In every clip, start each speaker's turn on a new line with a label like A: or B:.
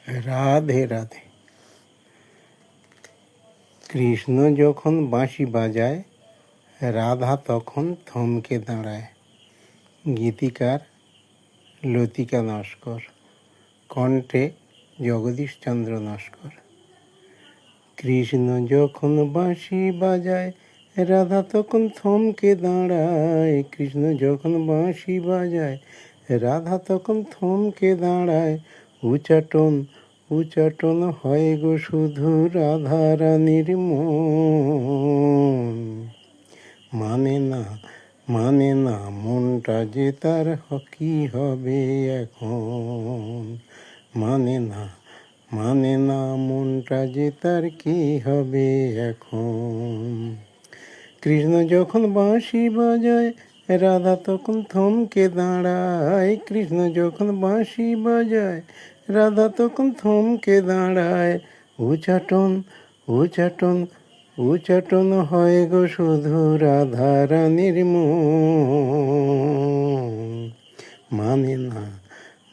A: রাধে রাধে। কৃষ্ণ যখন বাঁশি বাজায়, রাধা তখন থমকে দাঁড়ায়। গীতিকার লতিকা নস্কর, কণ্ঠে জগদীশচন্দ্র নস্কর। কৃষ্ণ যখন বাঁশি বাজায়, রাধা তখন থমকে দাঁড়ায়। কৃষ্ণ যখন বাঁশি বাজায়, রাধা তখন থমকে দাঁড়ায়। উচাটন উচাটন হয় গো শুধু রাধা রানীর মন। মানে না মনটা যে তার কি হবে এখন। মানে না মনটা যে তার কি হবে এখন। কৃষ্ণ যখন বাঁশি বাজায়, রাধা তখন থমকে দাঁড়ায়। কৃষ্ণ যখন বাঁশি বাজায়, রাধা তখন থমকে দাঁড়ায়। উচাটন উচাটন উচাটন হয় গো শুধু রাধা রানীর মন।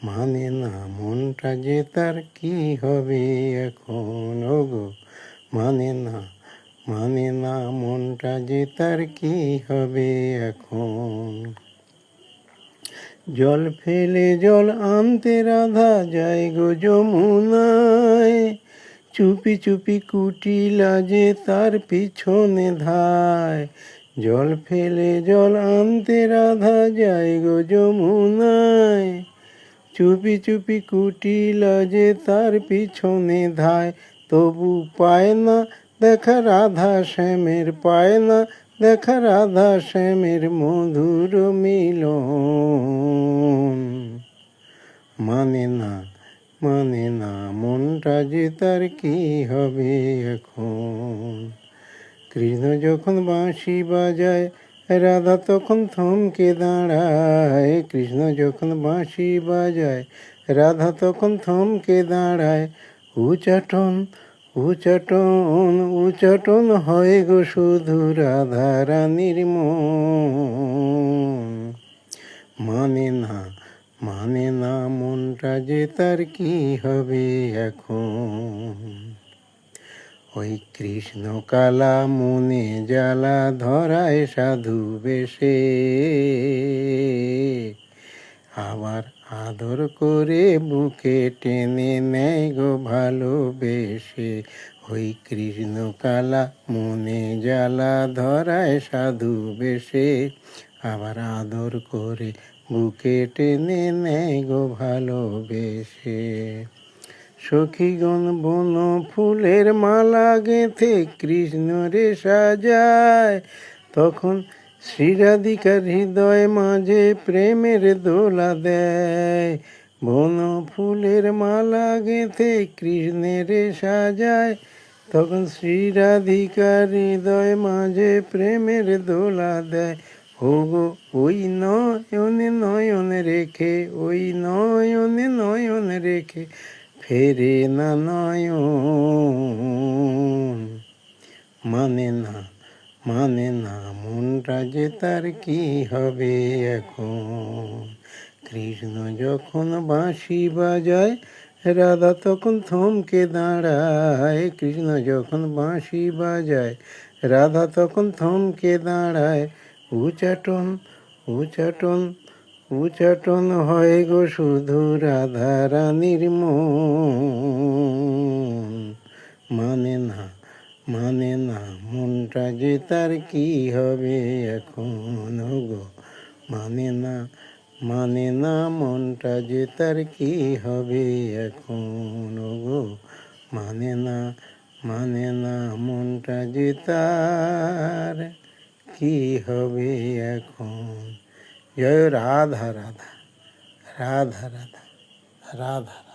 A: মানে না মনটা যে তার কি হবে এখন। ওগো মানে না মনটা যে তার কি হবে এখন। জল ফেলে জল আনতে রাধা যায় গো যমুনায়। চুপি চুপি কুটি লাজে তার পিছনে ধায়। জল ফেলে জল আনতে রাধা যায় গো যমুনায়। চুপি চুপি কুটি লাজে তার পিছনে ধায়। তবু পায় না দেখা রাধা শ্যামের, পায় না দেখা রাধা শ্যামের মধুর মিলন। মানে না মনটা যে তার কি হবে এখন। কৃষ্ণ যখন বাঁশি বাজায়, রাধা তখন থমকে দাঁড়ায়। কৃষ্ণ যখন বাঁশি বাজায়, রাধা তখন থমকে দাঁড়ায়। উচাটন উচাটন উচাটন হয় গো শুধু রাধা রানীর মন। মানে না মনটা যে তার কি হবে এখন। ওই কৃষ্ণ কালা মনে জ্বালা ধরায় সাধু বেশে, আবার আদর করে বুকে টেনে নেয় গো ভালোবেসে। ওই কৃষ্ণ কালা মনে জ্বালা ধরায় সাধু বেশে, আবার আদর করে বুকে টেনে নেয় গো ভালোবেসে। সখীগণ বন ফুলের মালা গেঁথে কৃষ্ণ রে সাজায়, তখন শ্রীরাধিকার হৃদয় মাঝে প্রেমের দোলা দেয়। বন ফুলের মালা গেঁথে কৃষ্ণের সাজায়, তখন শ্রীরাধিকার হৃদয় মাঝে প্রেমের দোলা দেয়। ওগো ওই নয়নে নয়ন রেখে, ওই নয়নে নয়ন রেখে ফেরে না নয়ন। মানে না মনটা যে তার কি হবে এখন। কৃষ্ণ যখন বাঁশি বাজায়, রাধা তখন থমকে দাঁড়ায়। কৃষ্ণ যখন বাঁশি বাজায়, রাধা তখন থমকে দাঁড়ায়। উচাটন উচাটন উচাটন হয় গো শুধু রাধা রানীর মন। মানে না মনটা যে তার কি হবে এখন। গো মানে না মনটা যে তার কি হবে এখন। গো মানে না মনটা যে তার কি হবে এখন। জয় রাধা রাধা রাধা রাধা রাধা রাধা।